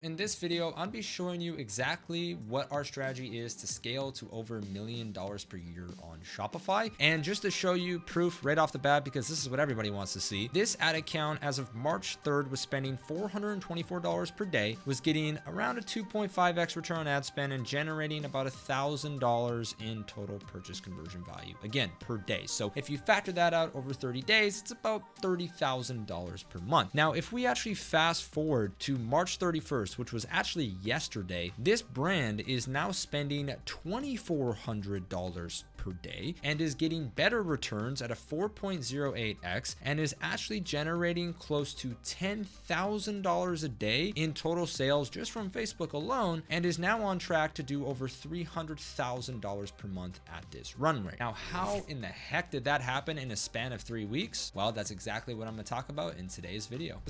In this video, I'll be showing you exactly what our strategy is to scale to over $1 million per year on Shopify. And just to show you proof right off the bat, because this is what everybody wants to see, this ad account as of March 3rd was spending $424 per day, was getting around a 2.5x return on ad spend and generating about $1,000 in total purchase conversion value, again, per day. So if you factor that out over 30 days, it's about $30,000 per month. Now, if we actually fast forward to March 31st, which was actually yesterday, this brand is now spending $2,400 per day and is getting better returns at a 4.08x and is actually generating close to $10,000 a day in total sales just from Facebook alone, and is now on track to do over $300,000 per month at this run rate. Now, how in the heck did that happen in a span of 3 weeks? Well, that's exactly what I'm going to talk about in today's video.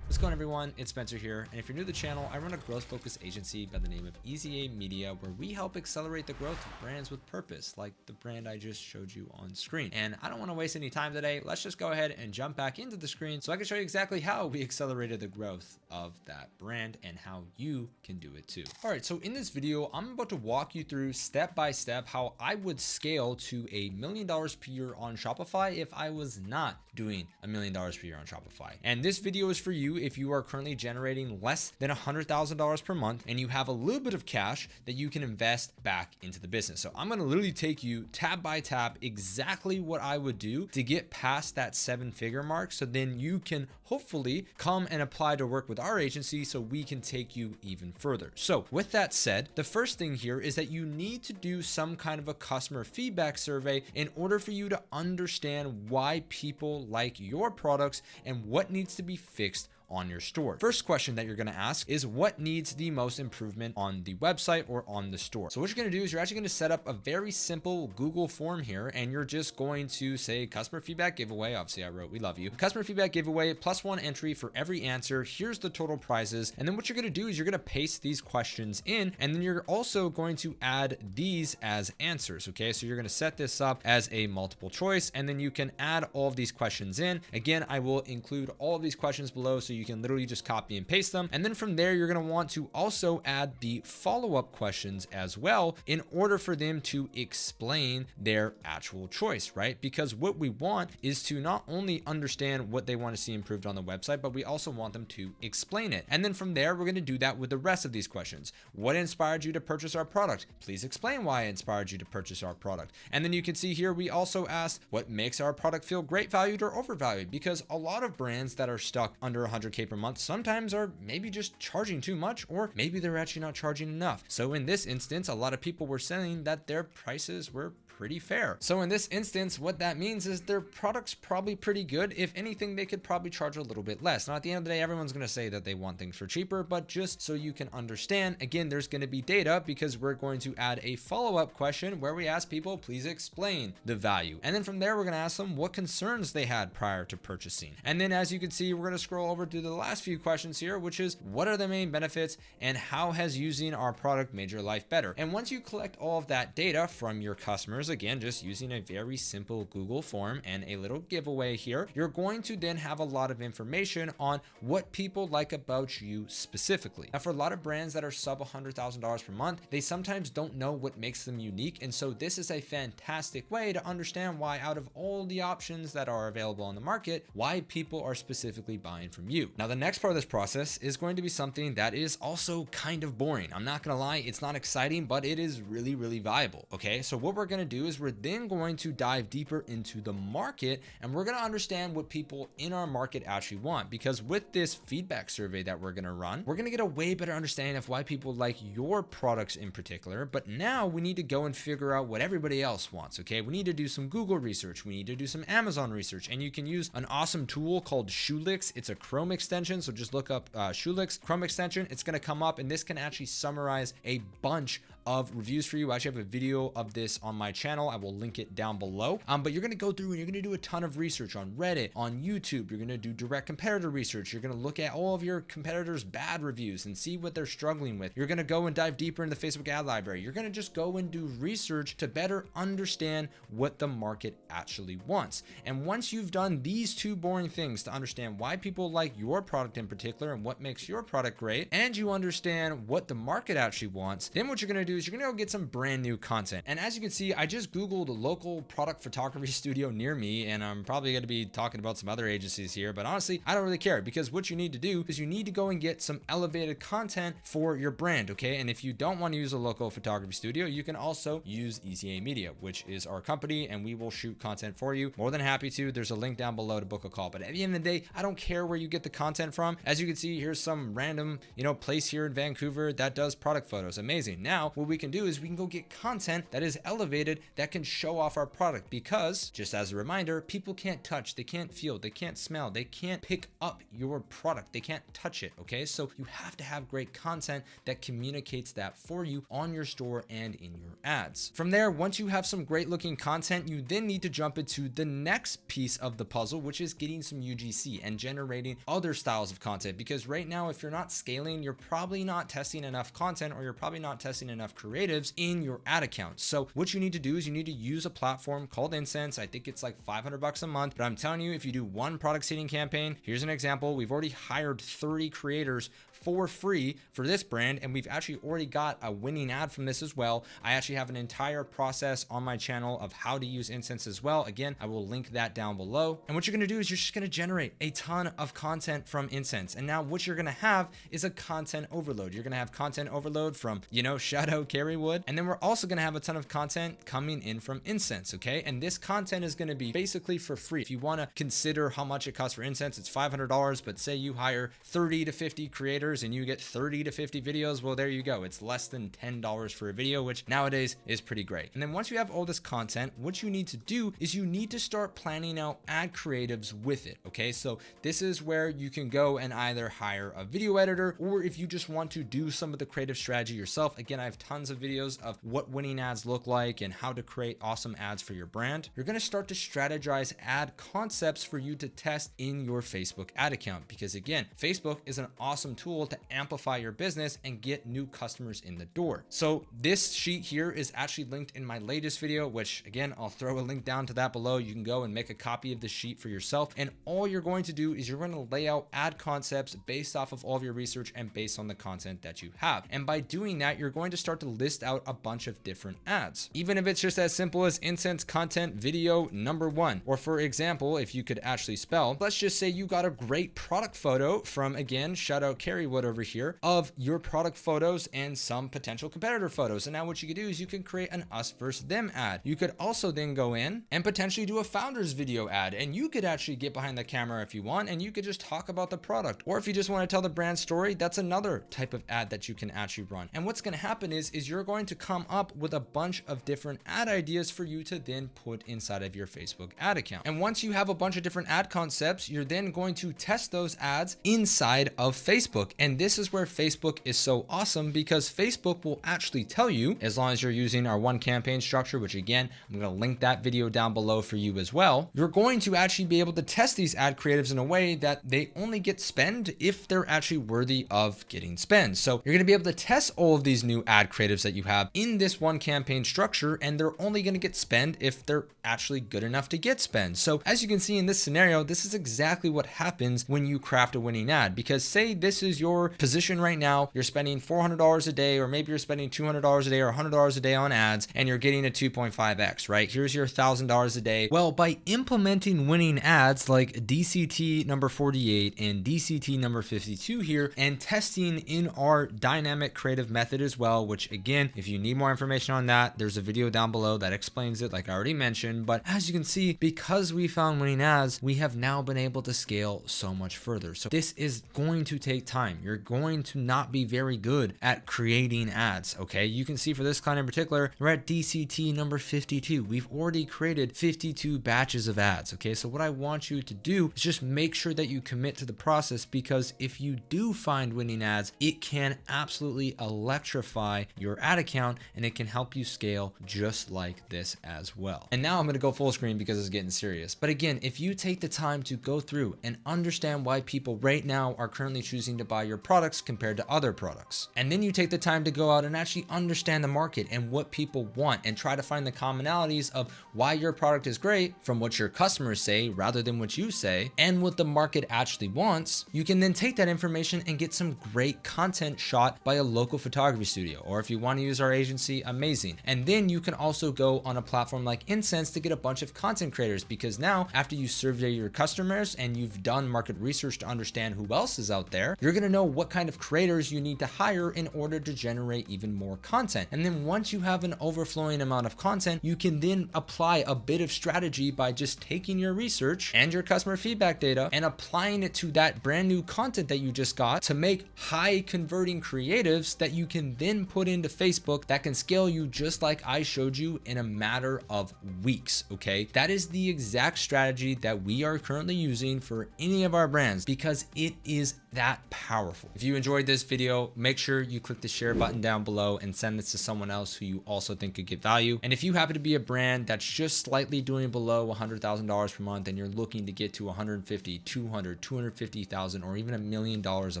What's going on, everyone? It's Spencer here, and if you're new to the channel, I run a growth-focused agency by the name of Easy A Media, where we help accelerate the growth of brands with purpose, like the brand I just showed you on screen. And I don't want to waste any time today. Let's just go ahead and jump back into the screen so I can show you exactly how we accelerated the growth of that brand and how you can do it too. All right, so in this video, I'm about to walk you through step by step how I would scale to $1 million per year on Shopify if I was not doing $1 million per year on Shopify. And this video is for you if you are currently generating less than $100,000 per month and you have a little bit of cash that you can invest back into the business. So I'm going to literally take you tab by tab exactly what I would do to get past that 7-figure mark, so then you can hopefully come and apply to work with our agency so we can take you even further. So with that said, the first thing here is that you need to do some kind of a customer feedback survey in order for you to understand why people like your products and what needs to be fixed on your store. First question that you're going to ask is what needs the most improvement on the website or on the store. So what you're going to do is you're actually going to set up a very simple Google form here, and you're just going to say customer feedback giveaway. Obviously I wrote, we love you. Customer feedback giveaway +1 entry for every answer. Here's the total prizes. And then what you're going to do is you're going to paste these questions in, and then you're also going to add these as answers. Okay. So you're going to set this up as a multiple choice, and then you can add all of these questions in. Again, I will include all of these questions below, so you can literally just copy and paste them. And then from there, you're going to want to also add the follow-up questions as well in order for them to explain their actual choice, right? Because what we want is to not only understand what they want to see improved on the website, but we also want them to explain it. And then from there, we're going to do that with the rest of these questions. What inspired you to purchase our product? Please explain why it inspired you to purchase our product. And then you can see here, we also asked what makes our product feel great valued or overvalued, because a lot of brands that are stuck under 100K per month sometimes are maybe just charging too much, or maybe they're actually not charging enough. So in this instance, a lot of people were saying that their prices were pretty fair. So in this instance, what that means is their product's probably pretty good. If anything, they could probably charge a little bit less. Now, at the end of the day, everyone's going to say that they want things for cheaper, but just so you can understand, again, there's going to be data, because we're going to add a follow-up question where we ask people, please explain the value. And then from there, we're going to ask them what concerns they had prior to purchasing. And then as you can see, we're going to scroll over to the last few questions here, which is what are the main benefits and how has using our product made your life better? And once you collect all of that data from your customers, again, just using a very simple Google form and a little giveaway here, you're going to then have a lot of information on what people like about you specifically. Now, for a lot of brands that are sub $100,000 per month, they sometimes don't know what makes them unique. And so this is a fantastic way to understand why, out of all the options that are available on the market, why people are specifically buying from you. Now, the next part of this process is going to be something that is also kind of boring. I'm not going to lie, it's not exciting, but it is really, really valuable. Okay. So what we're going to do is we're then going to dive deeper into the market, and we're going to understand what people in our market actually want, because with this feedback survey that we're going to run, we're going to get a way better understanding of why people like your products in particular. But now we need to go and figure out what everybody else wants. Okay. We need to do some Google research. We need to do some Amazon research, and you can use an awesome tool called Shoelix. It's a Chrome extension. So just look up Shoelix Chrome extension. It's going to come up, and this can actually summarize a bunch of reviews for you. I actually have a video of this on my channel. I will link it down below. But you're going to go through and you're going to do a ton of research on Reddit, on YouTube. You're going to do direct competitor research. You're going to look at all of your competitors' bad reviews and see what they're struggling with. You're going to go and dive deeper into the Facebook ad library. You're going to just go and do research to better understand what the market actually wants. And once you've done these two boring things to understand why people like your product in particular and what makes your product great, and you understand what the market actually wants, then what you're going to do is you're going to go get some brand new content. And as you can see, I just Googled a local product photography studio near me, and I'm probably going to be talking about some other agencies here, but honestly, I don't really care, because what you need to do is you need to go and get some elevated content for your brand, okay? And if you don't want to use a local photography studio, you can also use EZA Media, which is our company, and we will shoot content for you. More than happy to. There's a link down below to book a call. But at the end of the day, I don't care where you get the content from. As you can see, here's some random, place here in Vancouver that does product photos. Amazing. Now, what we can do is we can go get content that is elevated, that can show off our product, because just as a reminder, people can't touch, they can't feel, they can't smell, they can't pick up your product, they can't touch it. Okay, so you have to have great content that communicates that for you on your store and in your ads. From there, once you have some great looking content, you then need to jump into the next piece of the puzzle, which is getting some UGC and generating other styles of content. Because right now, if you're not scaling, you're probably not testing enough content, or you're probably not testing enough creatives in your ad account. So what you need to do is you need to use a platform called Incense. I think it's like $500 a month, but I'm telling you, if you do one product seeding campaign, here's an example. We've already hired 30 creators for free for this brand, and we've actually already got a winning ad from this as well. I actually have an entire process on my channel of how to use Incense as well. Again, I will link that down below. And what you're going to do is you're just going to generate a ton of content from Incense. And now what you're going to have is a content overload. You're going to have content overload from, Shadow Kerrywood. And then we're also going to have a ton of content coming in from Incense. Okay. And this content is going to be basically for free. If you want to consider how much it costs for Incense, it's $500, but say you hire 30 to 50 creators and you get 30 to 50 videos, well, there you go. It's less than $10 for a video, which nowadays is pretty great. And then once you have all this content, what you need to do is you need to start planning out ad creatives with it. Okay, so this is where you can go and either hire a video editor, or if you just want to do some of the creative strategy yourself. Again, I have tons of videos of what winning ads look like and how to create awesome ads for your brand. You're going to start to strategize ad concepts for you to test in your Facebook ad account, because again, Facebook is an awesome tool to amplify your business and get new customers in the door. So this sheet here is actually linked in my latest video, which again, I'll throw a link down to that below. You can go and make a copy of the sheet for yourself. And all you're going to do is you're going to lay out ad concepts based off of all of your research and based on the content that you have. And by doing that, you're going to start to list out a bunch of different ads, even if it's just as simple as Incense content video number 1. Or for example, if you could actually spell, let's just say you got a great product photo from, again, shout out Kerrywood over here, of your product photos and some potential competitor photos. And now what you could do is you can create an us versus them ad. You could also then go in and potentially do a founders video ad, and you could actually get behind the camera if you want, and you could just talk about the product. Or if you just want to tell the brand story, that's another type of ad that you can actually run. And what's going to happen is you're going to come up with a bunch of different ad ideas for you to then put inside of your Facebook ad account. And once you have a bunch of different ad concepts, you're then going to test those ads inside of Facebook. And this is where Facebook is so awesome, because Facebook will actually tell you, as long as you're using our one campaign structure, which again, I'm going to link that video down below for you as well, you're going to actually be able to test these ad creatives in a way that they only get spend if they're actually worthy of getting spend. So you're going to be able to test all of these new ad creatives that you have in this one campaign structure, and they're only going to get spend if they're actually good enough to get spend. So as you can see in this scenario, this is exactly what happens when you craft a winning ad, because say this is your position right now, you're spending $400 a day, or maybe you're spending $200 a day or $100 a day on ads, and you're getting a 2.5x, right? Here's your $1,000 a day. Well, by implementing winning ads like DCT number 48 and DCT number 52 here, and testing in our dynamic creative method as well, which again, if you need more information on that, there's a video down below that explains it, like I already mentioned. But as you can see, because we found winning ads, we have now been able to scale so much further. So this is going to take time. You're going to not be very good at creating ads. Okay, you can see for this client in particular, we're at DCT number 52. We've already created 52 batches of ads. Okay, so what I want you to do is just make sure that you commit to the process, because if you do find winning ads, it can absolutely electrify your ad account, and it can help you scale just like this as well. And now I'm gonna go full screen because it's getting serious. But again, if you take the time to go through and understand why people right now are currently choosing to buy your products compared to other products, and then you take the time to go out and actually understand the market and what people want and try to find the commonalities of why your product is great from what your customers say rather than what you say and what the market actually wants, you can then take that information and get some great content shot by a local photography studio. Or if you want to use our agency, amazing. And then you can also go on a platform like Incense to get a bunch of content creators, because now after you survey your customers and you've done market research to understand who else is out there, you're going to know what kind of creators you need to hire in order to generate even more content. And then once you have an overflowing amount of content, you can then apply a bit of strategy by just taking your research and your customer feedback data and applying it to that brand new content that you just got to make high converting creatives that you can then put into Facebook that can scale you just like I showed you in a matter of weeks. Okay, that is the exact strategy that we are currently using for any of our brands because it is that powerful. If you enjoyed this video, make sure you click the share button down below and send this to someone else who you also think could get value. And if you happen to be a brand that's just slightly doing below $100,000 per month and you're looking to get to 150, 200, 250,000, or even $1 million a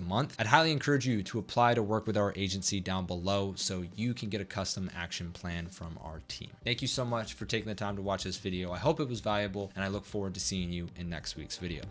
month, I'd highly encourage you to apply to work with our agency down below so you can get a custom action plan from our team. Thank you so much for taking the time to watch this video. I hope it was valuable, and I look forward to seeing you in next week's video.